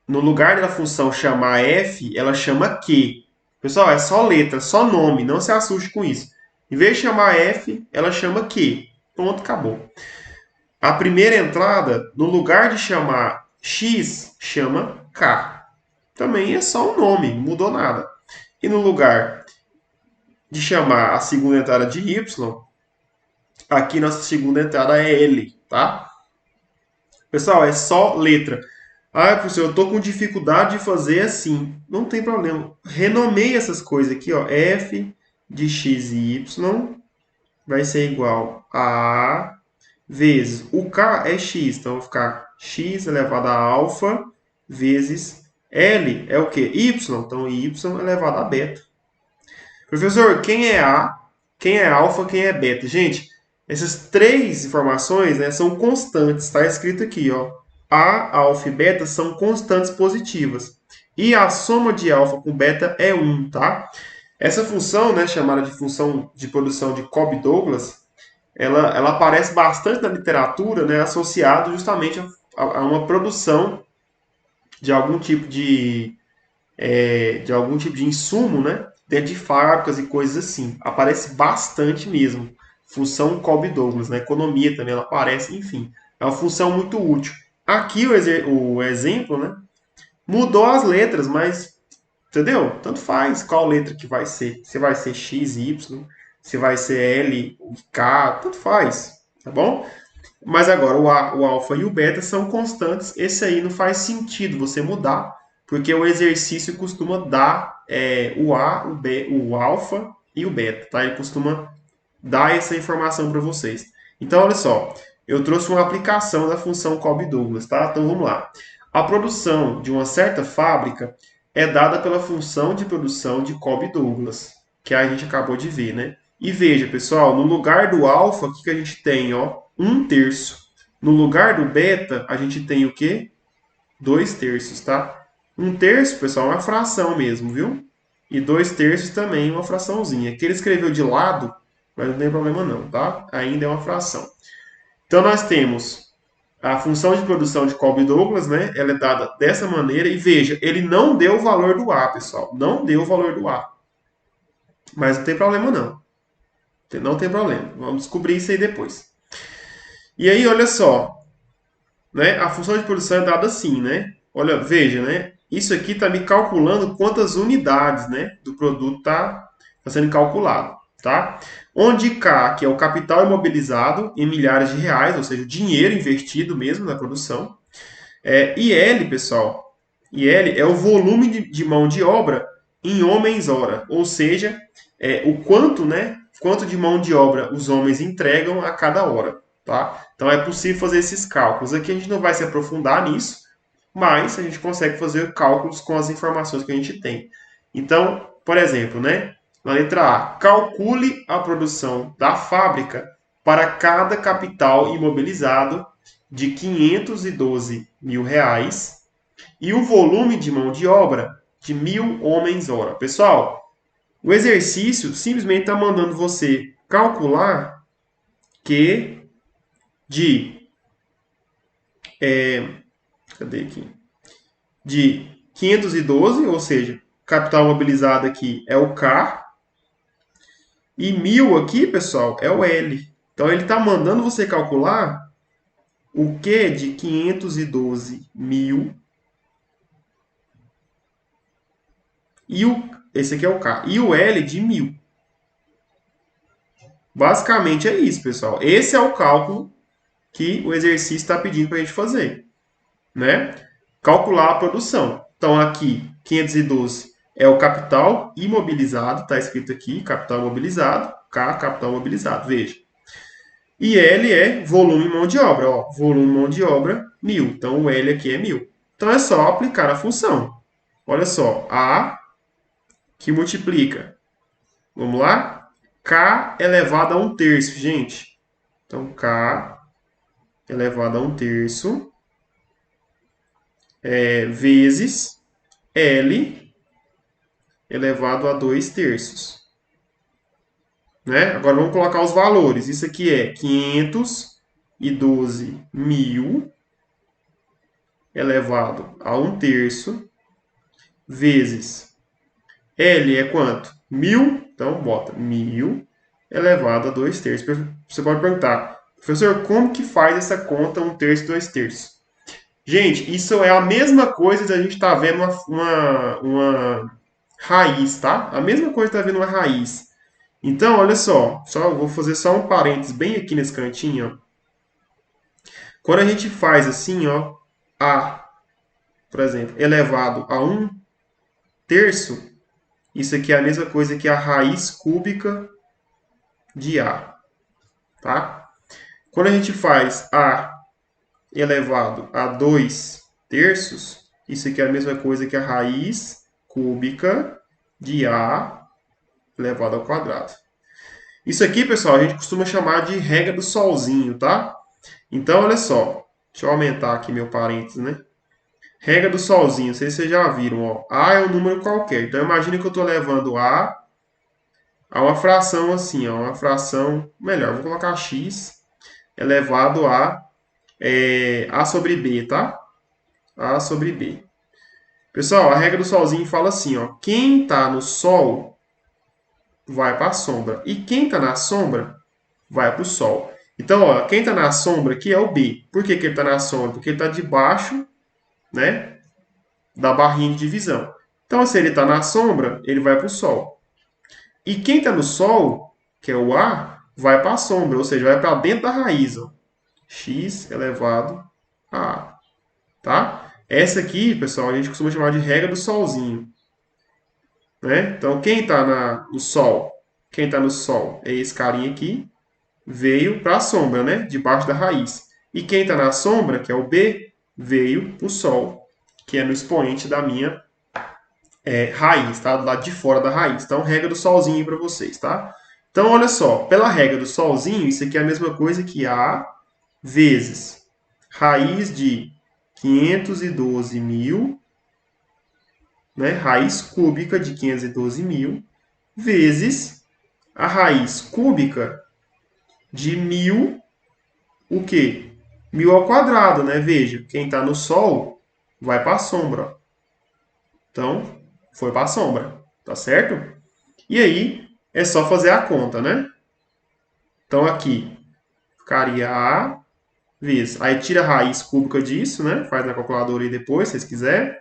no lugar da função chamar f, ela chama q. Pessoal, é só letra, só nome, não se assuste com isso. Em vez de chamar f, ela chama q. Pronto, acabou. A primeira entrada, no lugar de chamar x, chama k. Também é só um nome, não mudou nada. E no lugar de chamar a segunda entrada de y, aqui nossa segunda entrada é L, tá? Pessoal, é só letra. Ah, professor, eu estou com dificuldade de fazer assim. Não tem problema. Renomeie essas coisas aqui, ó. F de x e y vai ser igual a vezes o k é x, então vai ficar x elevado a alfa vezes L é o quê? Y, então y elevado a beta. Professor, quem é A, quem é alfa, quem é beta? Gente, essas três informações, né, são constantes. Está escrito aqui, ó. A, alfa e beta são constantes positivas. E a soma de alfa com beta é 1, tá? Essa função, né, chamada de função de produção de Cobb-Douglas, ela aparece bastante na literatura, né, associado justamente a uma produção de algum tipo de algum tipo de insumo, né? Dentro de fábricas e coisas assim. Aparece bastante mesmo. Função Cobb-Douglas, na economia também ela aparece, enfim. É uma função muito útil. Aqui o exemplo, né? Mudou as letras, mas, entendeu? Tanto faz qual letra que vai ser. Se vai ser X, Y, se vai ser L, K, tanto faz, tá bom? Mas agora o alfa e o beta são constantes. Esse aí não faz sentido você mudar, porque o exercício costuma dar o A, o B, o alfa e o beta, tá? Ele costuma dar essa informação para vocês. Então, olha só, eu trouxe uma aplicação da função Cobb-Douglas, tá? Então vamos lá. A produção de uma certa fábrica é dada pela função de produção de Cobb-Douglas, que a gente acabou de ver, né? E veja, pessoal, no lugar do alfa, o que a gente tem, ó? 1/3. No lugar do beta, a gente tem o quê? 2/3, tá? 1/3, pessoal, é uma fração mesmo, viu? E 2/3 também é uma fraçãozinha. Aqui ele escreveu de lado, mas não tem problema não, tá? Ainda é uma fração. Então nós temos a função de produção de Cobb-Douglas, né? Ela é dada dessa maneira e veja, ele não deu o valor do A, pessoal. Não deu o valor do A. Mas não tem problema não. Não tem problema. Vamos descobrir isso aí depois. E aí, olha só, né? A função de produção é dada assim, né? Olha, veja, né? Isso aqui está me calculando quantas unidades, né, do produto tá sendo calculado, tá? Onde K, que é o capital imobilizado em milhares de reais, ou seja, o dinheiro investido mesmo na produção. E L, pessoal, e L é o volume de mão de obra em homens-hora, ou seja, o quanto, né, quanto de mão de obra os homens entregam a cada hora, tá? Então é possível fazer esses cálculos. Aqui a gente não vai se aprofundar nisso, mas a gente consegue fazer cálculos com as informações que a gente tem. Então, por exemplo, né, na letra A, calcule a produção da fábrica para cada capital imobilizado de 512 mil reais e o volume de mão de obra de 1.000 homens-hora. Pessoal, o exercício simplesmente está mandando você calcular que de. Cadê aqui? De 512, ou seja, capital mobilizado aqui é o K, e 1.000 aqui, pessoal, é o L. Então ele está mandando você calcular o Q de 512 mil e esse aqui é o K. E o L de 1.000. Basicamente é isso, pessoal. Esse é o cálculo que o exercício está pedindo para a gente fazer, né? Calcular a produção. Então, aqui, 512 é o capital imobilizado, está escrito aqui, capital imobilizado, K, capital imobilizado, veja. E L é volume mão de obra, ó, volume mão de obra, 1.000. Então, o L aqui é 1.000. Então, é só aplicar a função. Olha só, A que multiplica. Vamos lá? K elevado a 1/3, gente. Então, K elevado a 1/3 vezes L elevado a 2/3. Né? Agora vamos colocar os valores. Isso aqui é 512.000 elevado a 1/3 vezes L é quanto? 1.000. Então bota 1.000 elevado a 2/3. Você pode perguntar, professor, como que faz essa conta 1/3 e 2/3? Gente, isso é a mesma coisa de a gente estar vendo uma raiz, tá? A mesma coisa de estar vendo uma raiz. Então, olha só, vou fazer só um parênteses bem aqui nesse cantinho, ó. Quando a gente faz assim, ó, A, por exemplo, elevado a 1/3, isso aqui é a mesma coisa que a raiz cúbica de A, tá? Quando a gente faz A elevado a 2/3, isso aqui é a mesma coisa que a raiz cúbica de A elevado ao quadrado. Isso aqui, pessoal, a gente costuma chamar de regra do solzinho, tá? Então, olha só. Deixa eu aumentar aqui meu parênteses, né? Regra do solzinho, não sei se vocês já viram, ó. A é um número qualquer. Então, imagine que eu estou levando a uma fração assim, ó. Uma fração, melhor, vou colocar x elevado a sobre b, tá? A sobre b. Pessoal, a regra do solzinho fala assim, ó. Quem está no sol vai para a sombra. E quem está na sombra vai para o sol. Então, ó, quem está na sombra aqui é o B. Por que, que ele está na sombra? Porque ele está debaixo, né, da barrinha de divisão. Então, se ele está na sombra, ele vai para o sol. E quem está no sol, que é o A, vai para a sombra, ou seja, vai para dentro da raiz. Ó. X elevado a A. Tá? Essa aqui, pessoal, a gente costuma chamar de regra do solzinho. Né? Então, quem está no sol? Quem está no sol é esse carinha aqui. Veio para a sombra, né? Debaixo da raiz. E quem está na sombra, que é o B, veio para o sol, que é no expoente da minha raiz, tá? Do lado de fora da raiz. Então, regra do solzinho para vocês, tá? Então, olha só, pela regra do solzinho, isso aqui é a mesma coisa que A vezes raiz de 512.000, né? Raiz cúbica de 512.000, vezes a raiz cúbica de 1.000, o quê? 1.000 ao quadrado, né? Veja, quem está no sol vai para a sombra. Então, foi para a sombra, tá certo? E aí, é só fazer a conta, né? Então, aqui, ficaria A vezes. Aí, tira a raiz cúbica disso, né? Faz na calculadora aí depois, se vocês quiserem.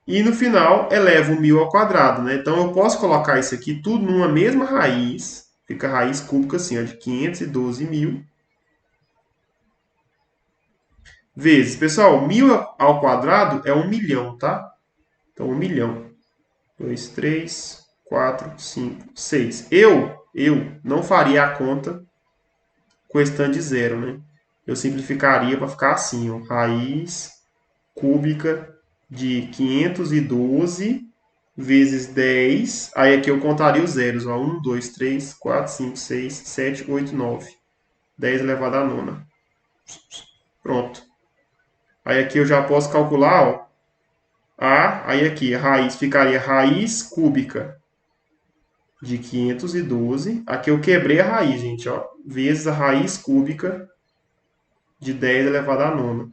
E no final, eleva o 1.000 ao quadrado, né? Então, eu posso colocar isso aqui tudo numa mesma raiz. Fica a raiz cúbica assim, ó, de 512.000 vezes. Pessoal, 1.000 ao quadrado é 1.000.000, tá? Então, 1.000.000. 2, 3, 4, 5, 6. Eu não faria a conta com esse tanto de zero, né? Eu simplificaria para ficar assim, ó. Raiz cúbica de 512 vezes 10. Aí aqui eu contaria os zeros, ó. 1, 2, 3, 4, 5, 6, 7, 8, 9. 10 elevado à nona. Pronto. Aí aqui eu já posso calcular, ó. Aí aqui a raiz ficaria raiz cúbica de 512. Aqui eu quebrei a raiz, gente, ó. Vezes a raiz cúbica de 10 elevado à nona.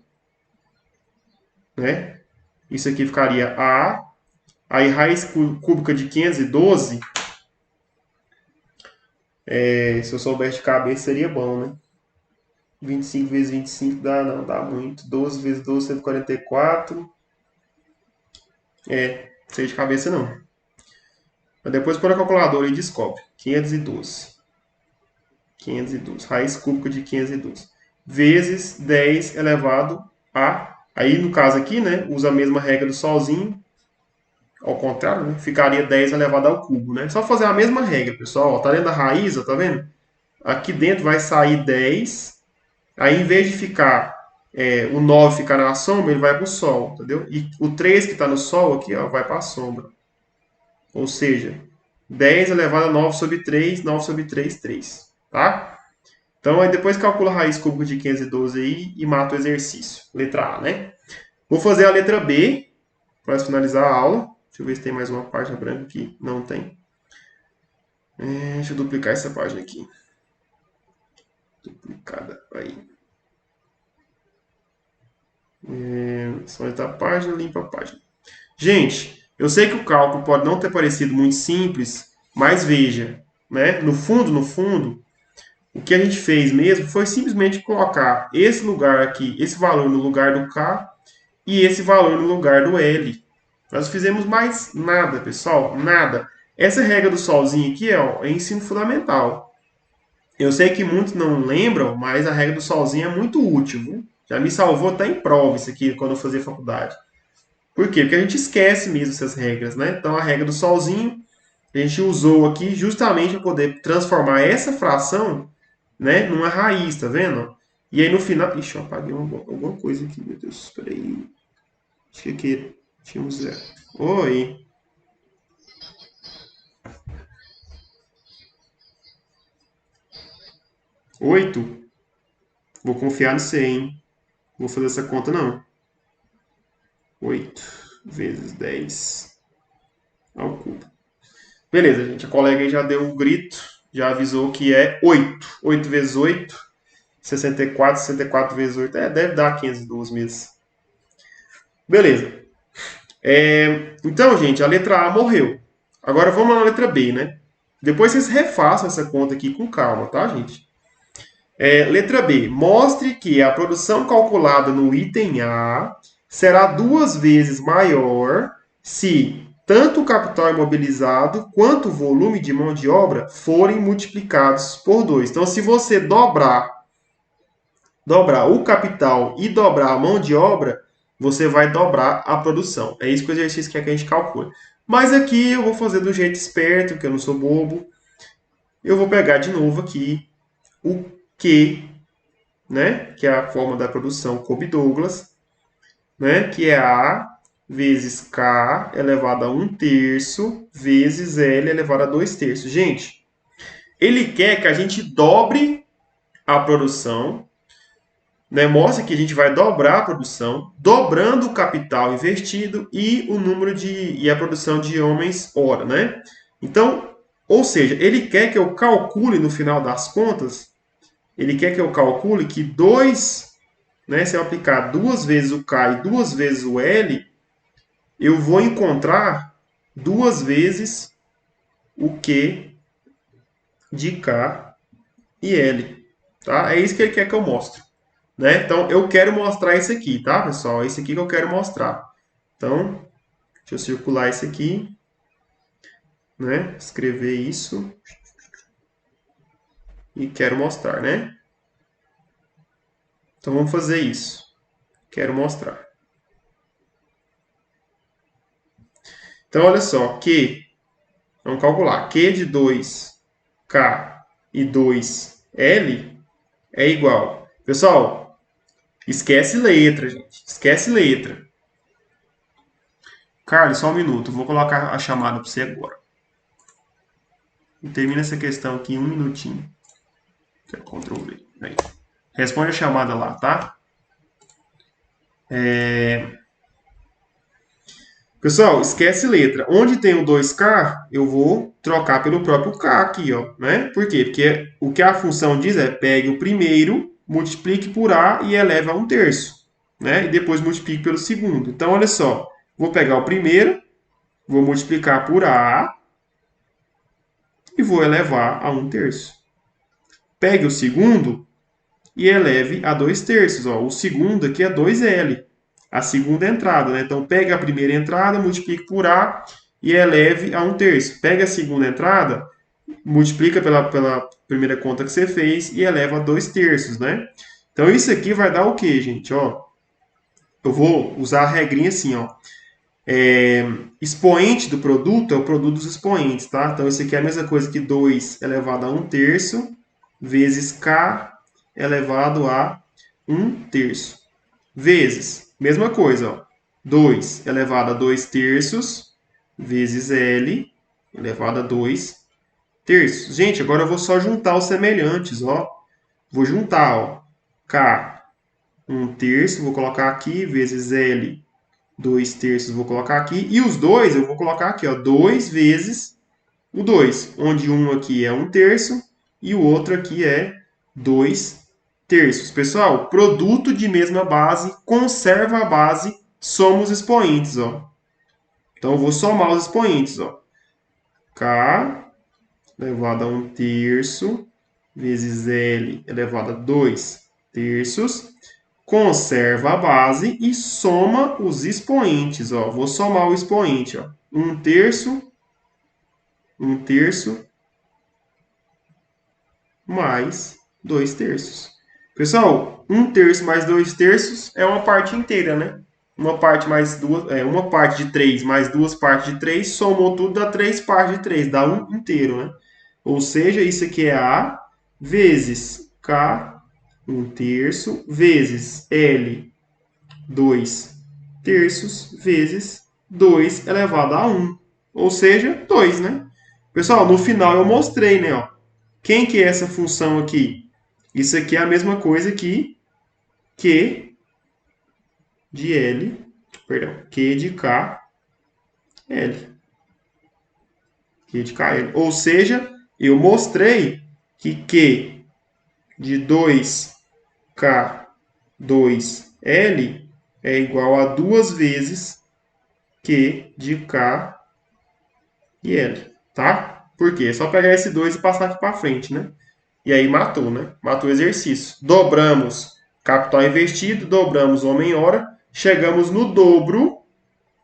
Né? Isso aqui ficaria A. Aí raiz cúbica de 512. Se eu soubesse de cabeça seria bom, né? 25 vezes 25 dá, não, dá muito. 12 vezes 12, 144. Não sei de cabeça não. Mas depois põe na calculadora e descobre. 512. 512. Raiz cúbica de 512. Vezes 10 elevado a... Aí, no caso aqui, né? Usa a mesma regra do solzinho. Ao contrário, né? Ficaria 10 elevado ao cubo, né? Só fazer a mesma regra, pessoal. Ó, tá dentro da raiz, ó, tá vendo? Aqui dentro vai sair 10. Aí, em vez de ficar o 9 ficar na sombra, ele vai para o sol, entendeu? E o 3 que está no sol aqui, ó, vai para a sombra. Ou seja, 10 elevado a 9 sobre 3, 9 sobre 3, 3. Tá? Então, aí depois calcula a raiz cúbica de 512 aí e mata o exercício. Letra A, né? Vou fazer a letra B para finalizar a aula. Deixa eu ver se tem mais uma página branca aqui. Não tem. Deixa eu duplicar essa página aqui. Duplicada. Aí. Só editar a página, limpa a página. Gente, eu sei que o cálculo pode não ter parecido muito simples, mas veja, né? No fundo, o que a gente fez mesmo foi simplesmente colocar esse lugar aqui, esse valor no lugar do K e esse valor no lugar do L. Nós fizemos mais nada, pessoal, nada. Essa regra do solzinho aqui ó, é ensino fundamental. Eu sei que muitos não lembram, mas a regra do solzinho é muito útil. Viu? Já me salvou até em prova isso aqui, quando eu fazia faculdade. Por quê? Porque a gente esquece mesmo essas regras, né? Então, a regra do solzinho, a gente usou aqui justamente para poder transformar essa fração, né, numa raiz, tá vendo? E aí, no final... Ixi, eu apaguei alguma coisa aqui, meu Deus. Espera aí. Acho que aqui tinha um zero. Oi. Oito. Vou confiar no C, hein? Vou fazer essa conta, não. 8 vezes 10 ao cubo. Beleza, gente. A colega aí já deu o grito, já avisou que é 8. 8 vezes 8, 64. 64 vezes 8, deve dar 512 mesmo. Beleza. Então, gente, a letra A morreu. Agora vamos na letra B, né? Depois vocês refaçam essa conta aqui com calma, tá, gente? Letra B. Mostre que a produção calculada no item A será 2 vezes maior se tanto o capital imobilizado quanto o volume de mão de obra forem multiplicados por 2. Então, se você dobrar o capital e dobrar a mão de obra, você vai dobrar a produção. É isso que o exercício quer que a gente calcule. Mas aqui eu vou fazer do jeito esperto, que eu não sou bobo. Eu vou pegar de novo aqui o Q, né, que é a forma da produção Cobb-Douglas, né, que é A vezes K elevado a 1/3 vezes L elevado a 2/3. Gente, ele quer que a gente dobre a produção, né? Mostra que a gente vai dobrar a produção, dobrando o capital investido e o número e a produção de homens hora, né? Então, ou seja, ele quer que eu calcule no final das contas, ele quer que eu calcule que 2, né, se eu aplicar 2 vezes o K e 2 vezes o L, eu vou encontrar 2 vezes o Q de K e L, tá? É isso que ele quer que eu mostre. Né? Então, eu quero mostrar isso aqui, tá, pessoal? É isso aqui que eu quero mostrar. Então, deixa eu circular isso aqui, né? Escrever isso. E quero mostrar, né? Então, vamos fazer isso. Quero mostrar. Então, olha só. Q, vamos calcular. Q de 2K e 2L é igual. Pessoal, esquece letra, gente. Esquece letra. Carlos, só um minuto. Vou colocar a chamada para você agora. E termina essa questão aqui em 1 minutinho. Que é Ctrl V. Aí. Responde a chamada lá, tá? Pessoal, esquece letra. Onde tem o 2K, eu vou trocar pelo próprio K aqui, ó, né? Por quê? Porque o que a função diz é pegue o primeiro, multiplique por A e eleve a 1/3, né? E depois multiplique pelo segundo. Então, olha só. Vou pegar o primeiro, vou multiplicar por A e vou elevar a 1/3. Pegue o segundo e eleve a 2/3. Ó. O segundo aqui é 2L. A segunda entrada, né? Então, pega a primeira entrada, multiplique por A e eleve a 1/3. Pega a segunda entrada multiplica pela primeira conta que você fez e eleva a 2/3, né? Então, isso aqui vai dar o quê, gente? Ó, eu vou usar a regrinha assim, ó. Expoente do produto é o produto dos expoentes, tá? Então, isso aqui é a mesma coisa que 2 elevado a 1/3 vezes K elevado a 1/3. Vezes, mesma coisa, ó. 2 elevado a 2/3 vezes L elevado a 2/3. Gente, agora eu vou só juntar os semelhantes, ó. Vou juntar, ó. K 1/3, vou colocar aqui, vezes L 2/3, vou colocar aqui. E os dois eu vou colocar aqui, ó. 2 vezes o 2, onde um aqui é 1/3 e o outro aqui é 2/3. Pessoal, produto de mesma base, conserva a base, soma os expoentes, ó. Então, eu vou somar os expoentes, ó. K elevado a 1/3 vezes L elevado a 2/3. Conserva a base e soma os expoentes, ó. Vou somar o expoente, ó. 1/3, 1/3 mais 2/3. Pessoal, 1/3 mais 2/3 é uma parte inteira, né? Uma parte mais duas, uma parte de 3 mais duas partes de 3 somou tudo, dá 3 partes de 3 dá 1/3, né? Ou seja, isso aqui é A vezes K, 1/3, vezes L, 2/3, vezes 2 elevado a 1. Ou seja, 2, né? Pessoal, no final eu mostrei, né? Ó, quem que é essa função aqui? Isso aqui é a mesma coisa que Q de L, perdão, Q de K, L. Q de KL. Ou seja, eu mostrei que Q de 2K, 2L é igual a 2 vezes Q de K e L, tá? Por quê? É só pegar esse 2 e passar aqui para frente, né? E aí matou, né? Matou o exercício. Dobramos capital investido, dobramos homem-hora, chegamos no dobro,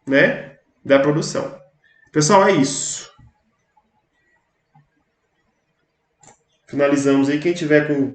né, da produção. Pessoal, é isso. Finalizamos aí. Quem tiver com